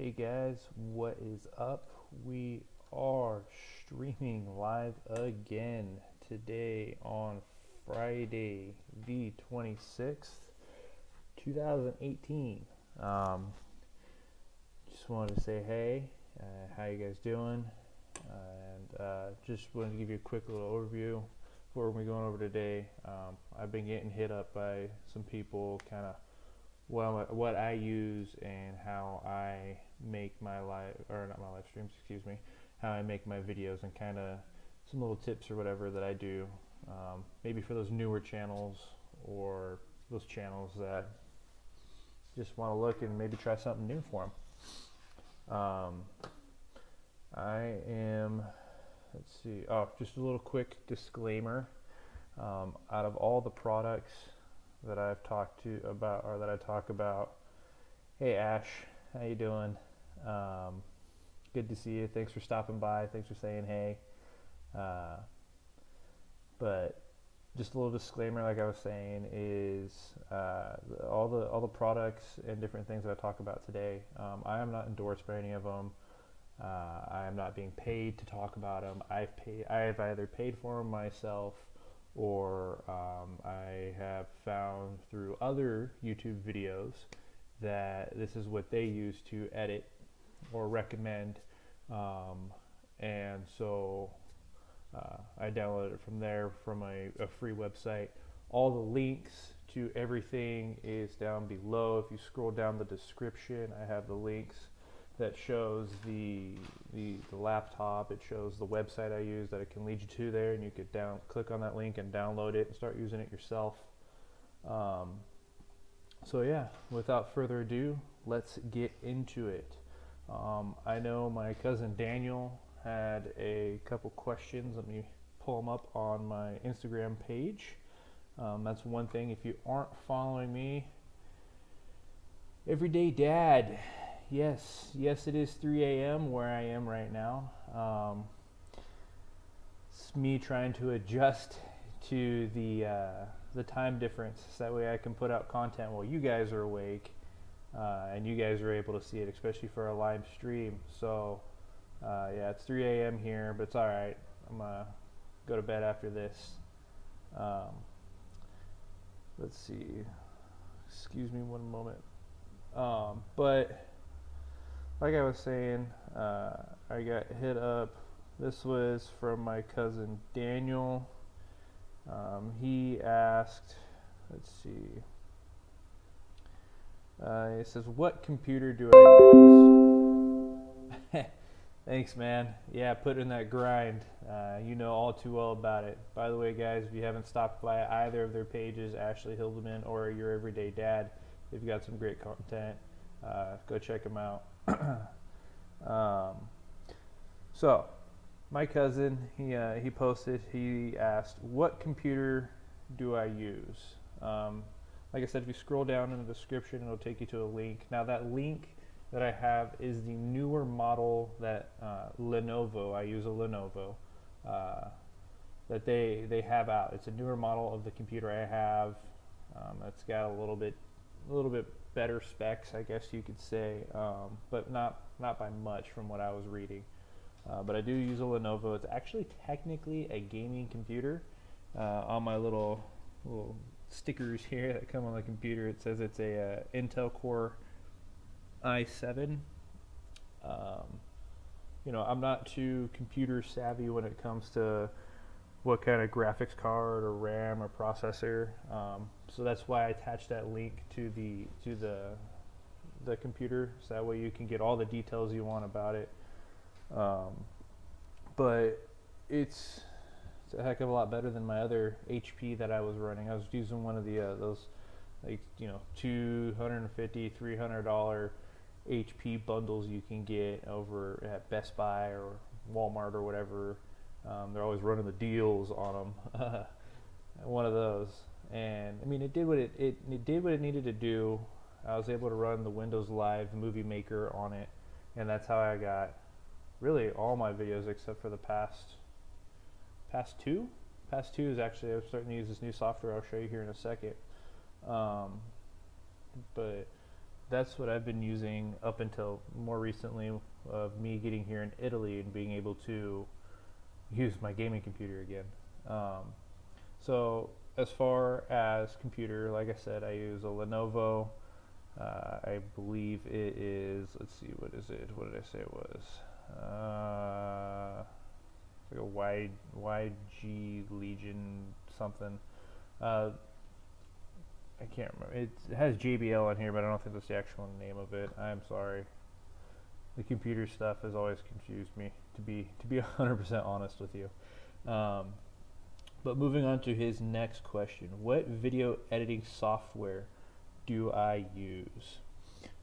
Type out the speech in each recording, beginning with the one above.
Hey guys, what is up? We are streaming live again today on Friday the 26th, 2018. Just wanted to say hey, how you guys doing? And just wanted to give you a quick little overview for what we're going over today. I've been getting hit up by some people kind of what I use and how I make my live, or not my live streams, excuse me, how I make my videos and kind of some little tips or whatever that I do, maybe for those newer channels or those channels that just want to look and maybe try something new for them. I am, let's see, just a little quick disclaimer. Out of all the products that I've talked to about, or that I talk about, hey Ash, how you doing? Good to see you. Thanks for stopping by. Thanks for saying hey. But just a little disclaimer, like I was saying, is all the products and different things that I talk about today, I am not endorsed by any of them. I am not being paid to talk about them. I've either paid for them myself, or I have found through other YouTube videos that this is what they use to edit or recommend, and so I downloaded it from there, from a free website. All the links to everything is down below. If you scroll down the description, I have the links that shows the laptop. It shows the website I use that it can lead you to there, and you could click on that link and download it and start using it yourself. So yeah, without further ado, let's get into it. I know my cousin Daniel had a couple questions. Let me pull them up on my Instagram page. That's one thing. If you aren't following me, Everyday Dad. Yes, it is 3 a.m. where I am right now. It's me trying to adjust to the time difference, so that way I can put out content while you guys are awake, and you guys are able to see it, especially for a live stream. So yeah, it's 3 a.m. here, but it's all right. I'm gonna go to bed after this. Let's see. Excuse me one moment. But like I was saying, I got hit up. This was from my cousin Daniel. He asked, let's see, he says, what computer do I use? Thanks, man. Yeah, put in that grind. You know all too well about it. By the way, guys, if you haven't stopped by either of their pages, Ashley Hildeman or Your Everyday Dad, they've got some great content. Go check them out. So my cousin, he posted, he asked, what computer do I use? Like I said, if you scroll down in the description, it'll take you to a link. Now that link that I have is the newer model that Lenovo, I use a Lenovo, that they have out. It's a newer model of the computer I have. It's got a little bit better specs, I guess you could say, but not by much from what I was reading. But I do use a Lenovo. It's actually technically a gaming computer. On my little stickers here that come on the computer, it says it's a Intel Core i7. You know, I'm not too computer savvy when it comes to what kind of graphics card or RAM or processor, so that's why I attached that link to the computer, so that way you can get all the details you want about it. But it's a heck of a lot better than my other HP that I was running. I was using one of the those, like, you know, $250, $300 HP bundles you can get over at Best Buy or Walmart or whatever. They're always running the deals on them. One of those, and I mean, it did what it did what it needed to do. I was able to run the Windows Live Movie Maker on it, and that's how I got really all my videos except for the past two. Past two is actually, I'm starting to use this new software I'll show you here in a second. But that's what I've been using up until more recently, of me getting here in Italy and being able to use my gaming computer again. So as far as computer, like I said, I use a Lenovo. I believe it is, let's see, what is it? What did I say it was? Like a YG Legion something. I can't remember. It has JBL on here, but I don't think that's the actual name of it. I'm sorry. The computer stuff has always confused me, to be 100% honest with you. But moving on to his next question: what video editing software do I use?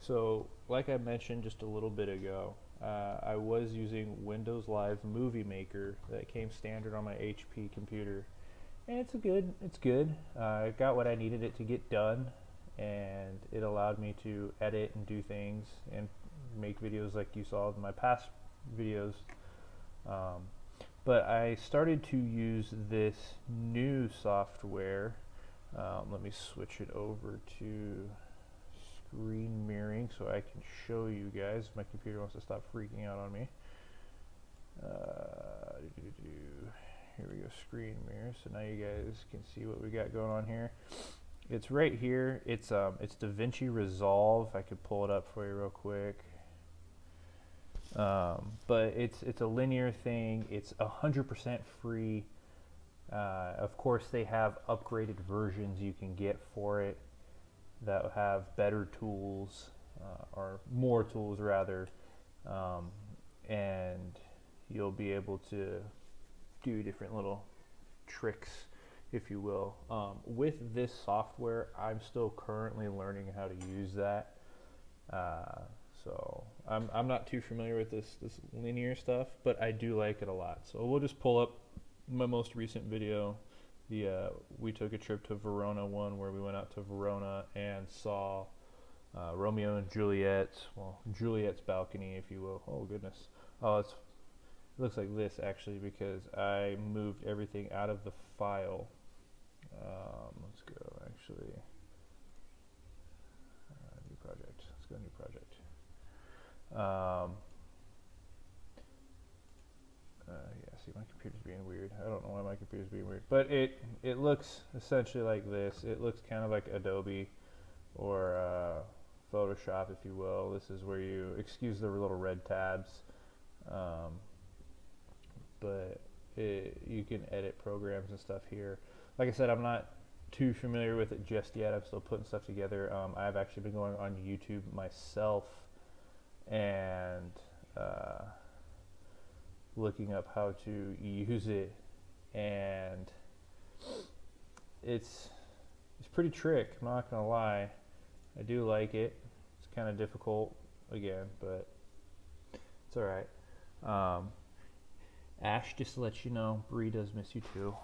So, like I mentioned just a little bit ago, I was using Windows Live Movie Maker that came standard on my HP computer. And it's good. I got what I needed it to get done, and it allowed me to edit and do things and make videos like you saw in my past videos. But I started to use this new software. Let me switch it over to screen mirroring so I can show you guys if my computer wants to stop freaking out on me. Here we go, screen mirror. So now you guys can see what we got going on here. It's right here. It's Divinci Resolve. I could pull it up for you real quick. But it's a linear thing. It's 100% free. Of course, they have upgraded versions you can get for it that have better tools, or more tools rather, and you'll be able to do different little tricks, if you will. With this software, I'm still currently learning how to use that. So I'm not too familiar with this linear stuff, but I do like it a lot. So we'll just pull up my most recent video. We took a trip to Verona one, where we went out to Verona and saw Romeo and Juliet's balcony, if you will. Oh goodness. Oh, it looks like this actually, because I moved everything out of the file. Let's go actually. New project. Let's go new project. Yeah, see, my computer's being weird. I don't know why my computer's being weird, but it looks essentially like this. It looks kind of like Adobe or Photoshop, if you will. This is where you excuse the little red tabs, but you can edit programs and stuff here. Like I said, I'm not too familiar with it just yet. I'm still putting stuff together. I've actually been going on YouTube myself and looking up how to use it, and it's pretty trick. I'm not gonna lie, I do like it. It's kind of difficult again, but it's all right. Ash, just to let you know, Bree does miss you too.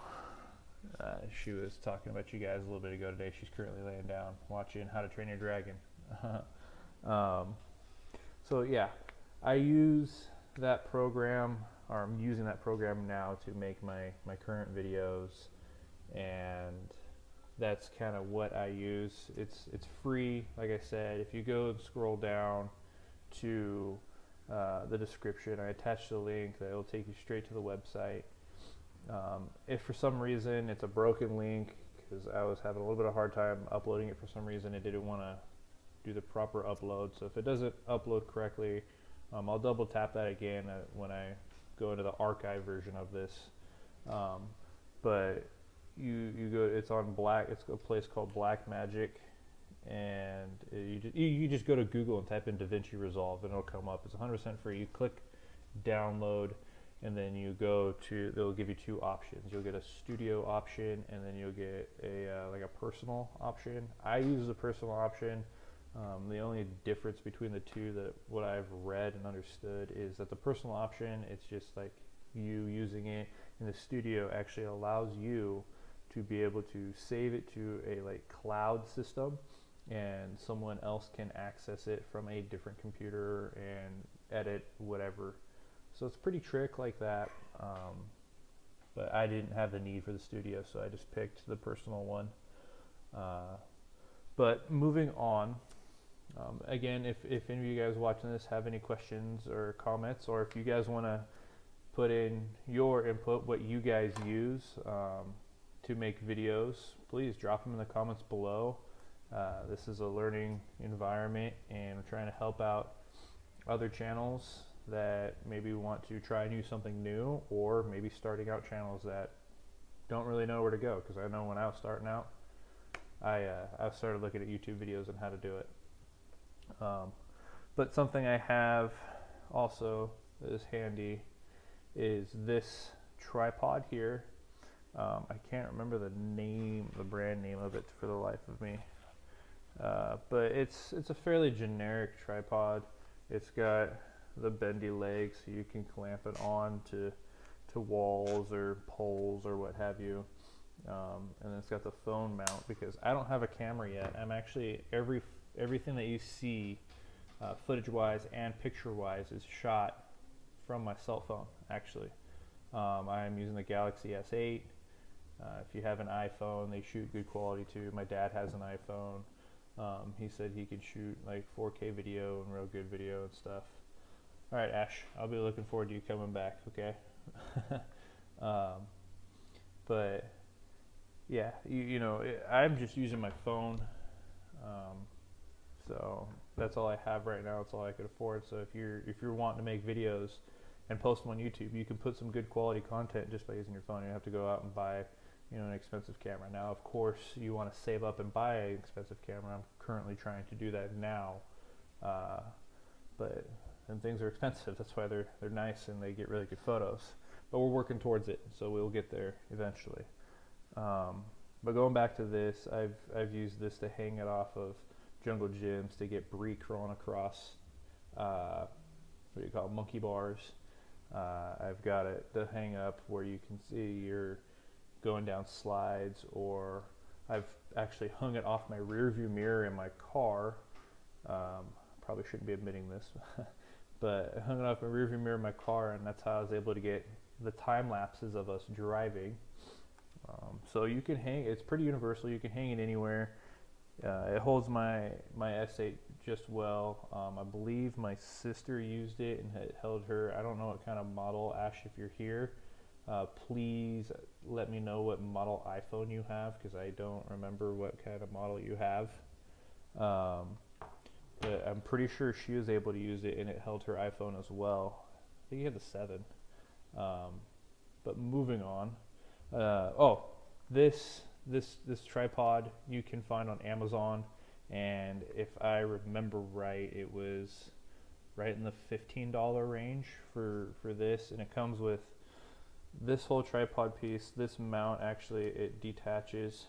She was talking about you guys a little bit ago today. She's currently laying down watching How to Train Your Dragon. So yeah, I use that program, or I'm using that program now to make my current videos, and that's kind of what I use. It's free, like I said. If you go and scroll down to the description, I attached a link that will take you straight to the website. If for some reason it's a broken link, because I was having a little bit of a hard time uploading it for some reason, it didn't want to do the proper upload. So if it doesn't upload correctly, I'll double tap that again when I go into the archive version of this. But you go, it's on it's a place called Black Magic, and you just go to Google and type in Divinci Resolve and it'll come up. It's 100% free. You click download, and then you go to, they'll give you two options. You'll get a studio option, and then you'll get like a personal option. I use the personal option. The only difference between the two, that what I've read and understood, is that the personal option, it's just like you using it, and the studio actually allows you to be able to save it to a like cloud system, and someone else can access it from a different computer and edit whatever. So it's pretty trick like that, but I didn't have the need for the studio, so I just picked the personal one. But moving on, again, if any of you guys watching this have any questions or comments, or if you guys want to put in your input, what you guys use to make videos, please drop them in the comments below. This is a learning environment, and I'm trying to help out other channels that maybe want to try something new, or maybe starting out channels that don't really know where to go. Because I know when I was starting out, I started looking at YouTube videos on how to do it. But something I have also that is handy is this tripod here. I can't remember the brand name of it for the life of me. But it's a fairly generic tripod. It's got the bendy legs, so you can clamp it on to walls or poles or what have you. And then it's got the phone mount, because I don't have a camera yet. I'm actually, everything that you see footage wise and picture wise is shot from my cell phone, actually. I'm using the Galaxy S8. If you have an iPhone, they shoot good quality too. My dad has an iPhone. He said he could shoot like 4K video and real good video and stuff. All right, Ash, I'll be looking forward to you coming back, okay? But yeah, you know, I'm just using my phone. So that's all I have right now. That's all I could afford. So if you're wanting to make videos and post them on YouTube, you can put some good quality content just by using your phone. You don't have to go out and buy, you know, an expensive camera. Now, of course, you want to save up and buy an expensive camera. I'm currently trying to do that now, and things are expensive. That's why they're nice and they get really good photos. But we're working towards it, so we'll get there eventually. But going back to this, I've used this to hang it off of jungle gyms to get brie crawling across, what do you call it, monkey bars. I've got it to hang up where you can see you're going down slides, or I've actually hung it off my rear view mirror in my car. Probably shouldn't be admitting this, but I hung it off my rear view mirror in my car, and that's how I was able to get the time lapses of us driving. So you can hang, it's pretty universal, you can hang it anywhere. It holds my S8 just well. I believe my sister used it and it held her. I don't know what kind of model. Ash, if you're here, please let me know what model iPhone you have, because I don't remember what kind of model you have. But I'm pretty sure she was able to use it and it held her iPhone as well. I think you had the 7. But moving on. This tripod you can find on Amazon, and if I remember right, it was right in the $15 range for this, and it comes with this whole tripod piece. This mount, actually, it detaches.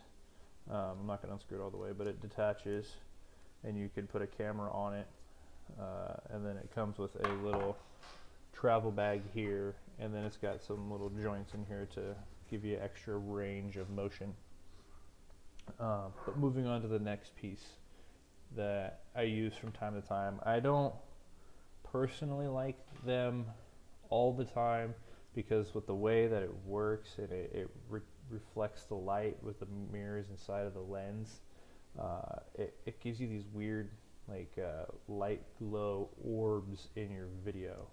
I'm not going to unscrew it all the way, but it detaches, and you can put a camera on it, and then it comes with a little travel bag here, and then it's got some little joints in here to give you extra range of motion. But moving on to the next piece that I use from time to time. I don't personally like them all the time, because with the way that it works and it reflects the light with the mirrors inside of the lens, it gives you these weird light glow orbs in your video.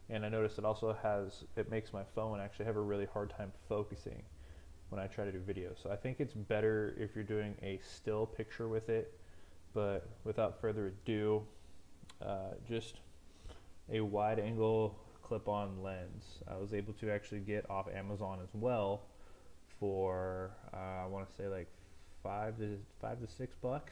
And I noticed it makes my phone actually have a really hard time focusing when I try to do video. So I think it's better if you're doing a still picture with it. But without further ado, just a wide angle clip-on lens. I was able to actually get off Amazon as well for I want to say like $5 to $6.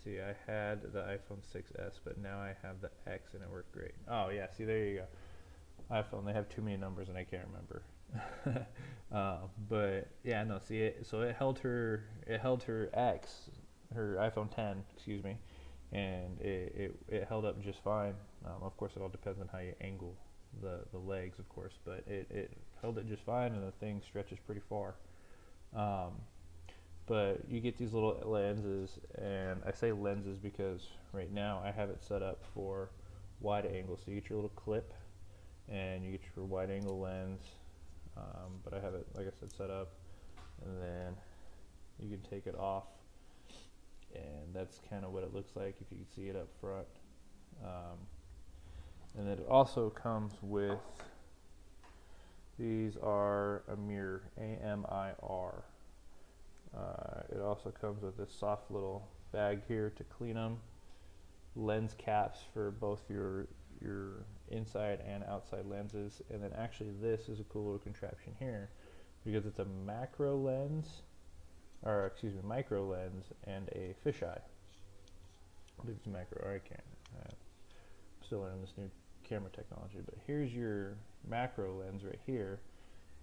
See, I had the iPhone 6s, but now I have the X and it worked great. Oh yeah, see, there you go. iPhone, they have too many numbers and I can't remember. But yeah, no, see it. So it held her X, her iPhone 10, excuse me, and it held up just fine. Of course, it all depends on how you angle the legs, of course, but it held it just fine, and the thing stretches pretty far. But you get these little lenses, and I say lenses because right now I have it set up for wide angle. So you get your little clip, and you get your wide angle lens. But I have it, like I said, set up, and then you can take it off. and that's kind of what it looks like if you can see it up front. And then it also comes with, these are a mirror, AMIR. It also comes with this soft little bag here to clean them, lens caps for both your inside and outside lenses, and then actually this is a cool little contraption here because it's a macro lens, or excuse me, micro lens and a fisheye. I believe it's macro, or I can't. I'm still learning this new camera technology, but here's your macro lens right here,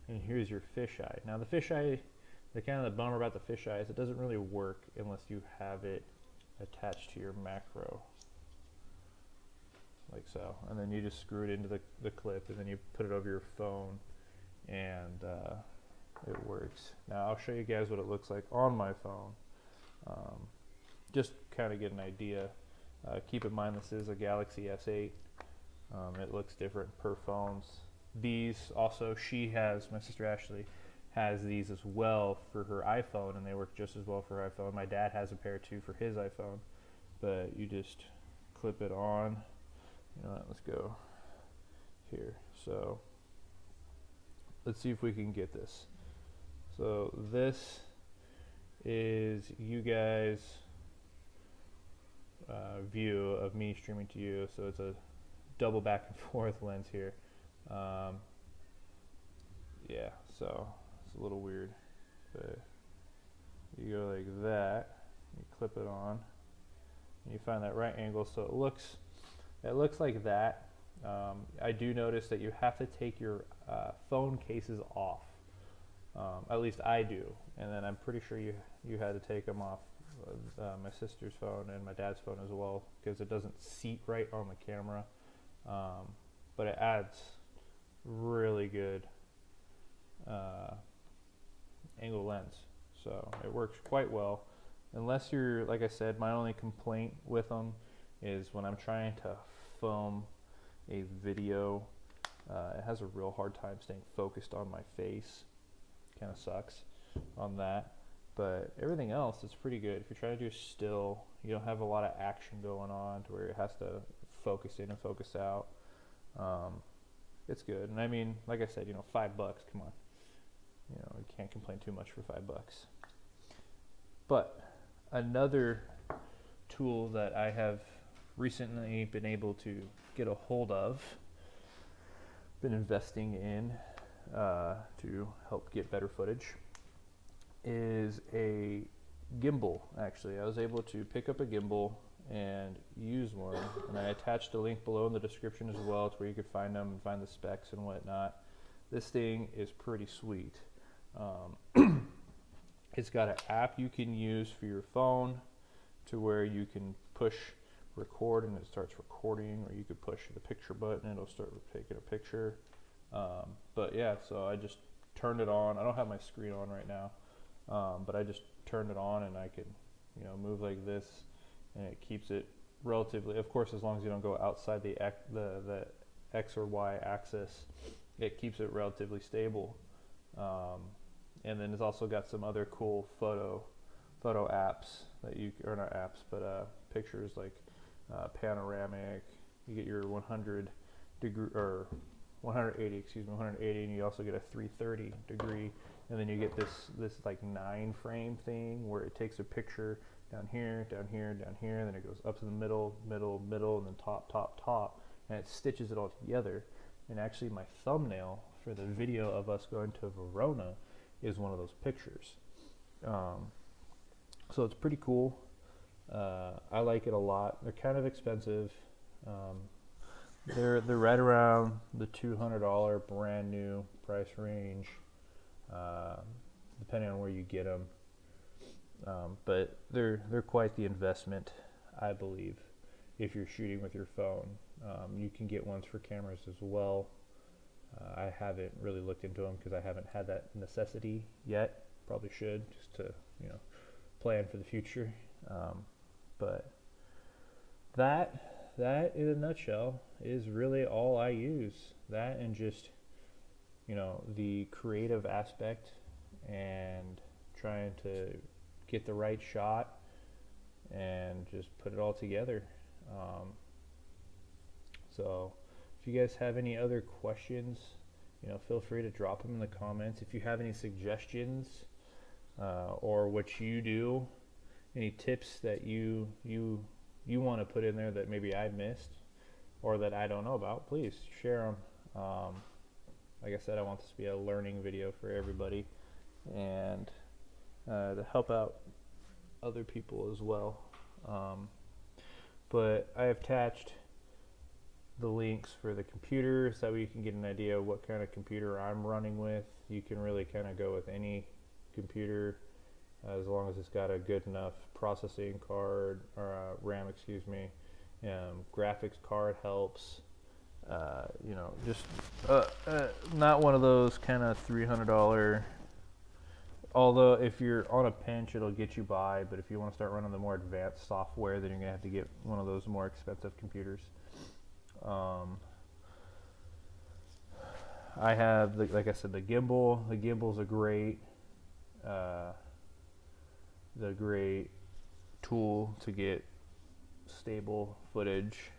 and here's your fisheye. Now the fisheye, the kind of the bummer about the fisheye is it doesn't really work unless you have it attached to your macro, like so, and then you just screw it into the clip, and then you put it over your phone, and it works. Now I'll show you guys what it looks like on my phone, just kind of get an idea. Keep in mind this is a Galaxy S8. It looks different per phones. These also, my sister Ashley has these as well for her iPhone, and they work just as well for her iPhone. My dad has a pair too for his iPhone, but you just clip it on. You know what, let's go here. So let's see if we can get this. So this is you guys' view of me streaming to you. So it's a double back and forth lens here. Yeah, so it's a little weird, but you go like that, you clip it on, and you find that right angle, so it looks like that. I do notice that you have to take your phone cases off. At least I do, and then I'm pretty sure you had to take them off my sister's phone and my dad's phone as well, because it doesn't seat right on the camera. But it adds really good angle lens, so it works quite well. Unless you're, like I said, my only complaint with them is when I'm trying to film a video, it has a real hard time staying focused on my face. Kind of sucks on that, but everything else is pretty good. If you're trying to do still, you don't have a lot of action going on to where it has to focus in and focus out. It's good, and I mean, like I said, you know, $5, come on, you know, you can't complain too much for $5. But another tool that I have recently been able to get a hold of, been investing in to help get better footage, is a gimbal. Actually, I was able to pick up a gimbal and use one, and I attached a link below in the description as well to where you could find them and find the specs and whatnot. This thing is pretty sweet. It's got an app you can use for your phone to where you can push record and it starts recording, or you could push the picture button and it'll start taking a picture. But yeah, so I just turned it on. I don't have my screen on right now, but I just turned it on, and I can, you know, move like this, and it keeps it relatively, of course, as long as you don't go outside the X or Y axis, it keeps it relatively stable. And then it's also got some other cool photo apps that you, or not apps, but pictures like panoramic. You get your 100 degree, or 180, excuse me, 180, and you also get a 330 degree, and then you get this like 9 frame thing where it takes a picture down here, down here, down here, and then it goes up to the middle, middle, middle, and then top, top, top, and it stitches it all together. And actually my thumbnail for the video of us going to Verona is one of those pictures. So it's pretty cool. I like it a lot. They're kind of expensive. They're right around the $200 brand new price range, depending on where you get them. But they're quite the investment, I believe, if you're shooting with your phone. You can get ones for cameras as well. I haven't really looked into them because I haven't had that necessity yet. Probably should, just to, you know, plan for the future. But that in a nutshell is really all I use. That, and just, you know, the creative aspect and trying to get the right shot and just put it all together. So if you guys have any other questions, feel free to drop them in the comments. If you have any suggestions or what you do, any tips that you want to put in there that maybe I missed or that I don't know about, please share them. Like I said, I want this to be a learning video for everybody and to help out other people as well. But I have attached the links for the computer so you can get an idea of what kind of computer I'm running with. You can really kind of go with any computer as long as it's got a good enough processing card or RAM, excuse me. Graphics card helps. Just not one of those kind of $300. Although if you're on a pinch, it'll get you by. But if you want to start running the more advanced software, then you're gonna have to get one of those more expensive computers. I have, like I said, the gimbal. The gimbal's a great tool to get stable footage.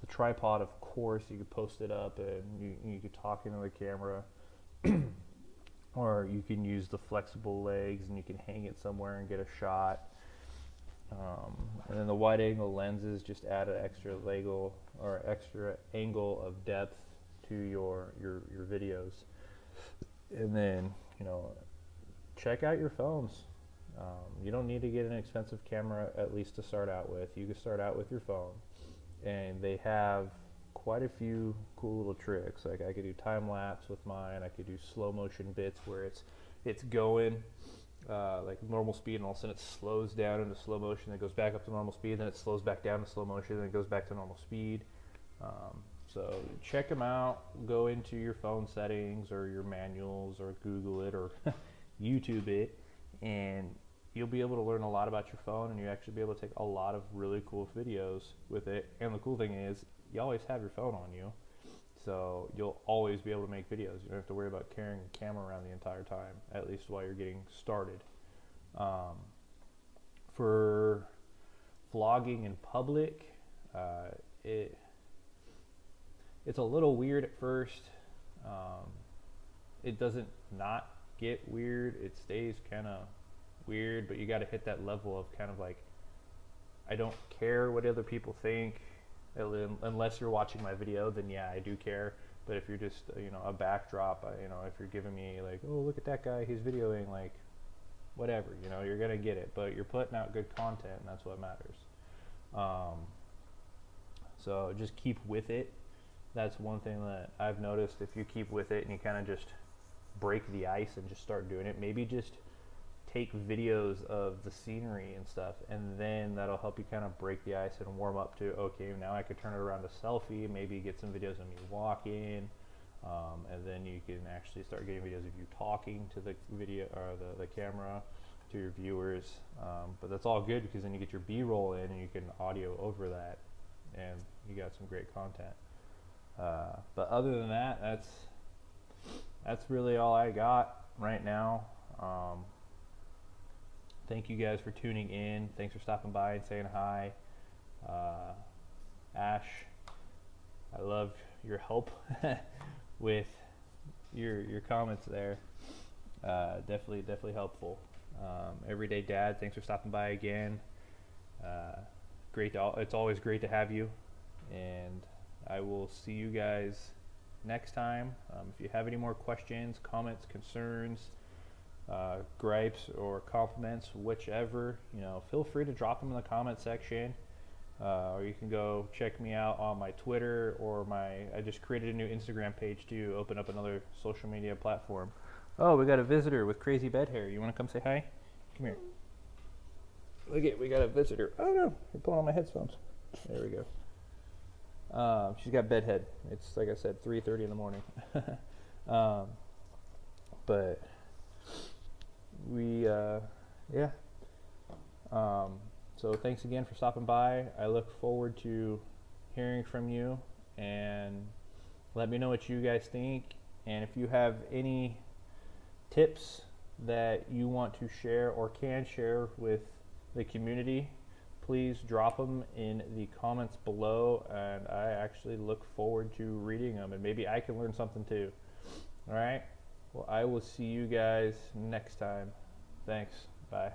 The tripod, of course, you could post it up and you could talk into the camera, or you can use the flexible legs and you can hang it somewhere and get a shot. And then the wide angle lenses just add an extra angle of depth to your videos. And then check out your phones. You don't need to get an expensive camera, at least to start out with. You can start out with your phone, and they have quite a few cool little tricks. Like I could do time lapse with mine. I could do slow motion bits where it's going like normal speed, and all of a sudden it slows down into slow motion, it goes back up to normal speed, then it slows back down to slow motion, then it goes back to normal speed. So check them out. Go into your phone settings or your manuals, or Google it, or YouTube it, and you'll be able to learn a lot about your phone, and you actually be able to take a lot of really cool videos with it. And the cool thing is, you always have your phone on you, so you'll always be able to make videos. You don't have to worry about carrying a camera around the entire time, at least while you're getting started. For vlogging in public, it's a little weird at first. It doesn't not get weird. It stays kind of weird, but you got to hit that level of kind of like, I don't care what other people think. Unless you're watching my video, then yeah, I do care. But if you're just a backdrop, if you're giving me like, oh, look at that guy, he's videoing, like whatever, you're gonna get it. But you're putting out good content, and that's what matters. So just keep with it. That's one thing that I've noticed. If you keep with it and you kind of just break the ice and just start doing it, maybe just take videos of the scenery and stuff, and then that'll help you kind of break the ice and warm up to, okay, now I could turn it around to selfie, maybe get some videos of me walking, and then you can actually start getting videos of you talking to the video or the camera to your viewers. But that's all good, because then you get your B-roll in and you can audio over that, and you got some great content. But other than that, that's really all I got right now. Thank you guys for tuning in. Thanks for stopping by and saying hi. Ash, I love your help with your comments there. Definitely helpful. Everyday Dad, thanks for stopping by again. It's always great to have you, and I will see you guys next time. If you have any more questions, comments, concerns, gripes or compliments, whichever, feel free to drop them in the comment section, or you can go check me out on my Twitter, or I just created a new Instagram page to open up another social media platform. Oh, we got a visitor with crazy bed hair. You want to come say hi? Come here. Look it, we got a visitor. Oh no, you're pulling on my headphones. There we go. She's got bedhead. It's, like I said, 3:30 in the morning. But yeah. So thanks again for stopping by. I look forward to hearing from you, and let me know what you guys think. And if you have any tips that you want to share or can share with the community, please drop them in the comments below, and I actually look forward to reading them, and maybe I can learn something too. All right, well, I will see you guys next time. Thanks. Bye.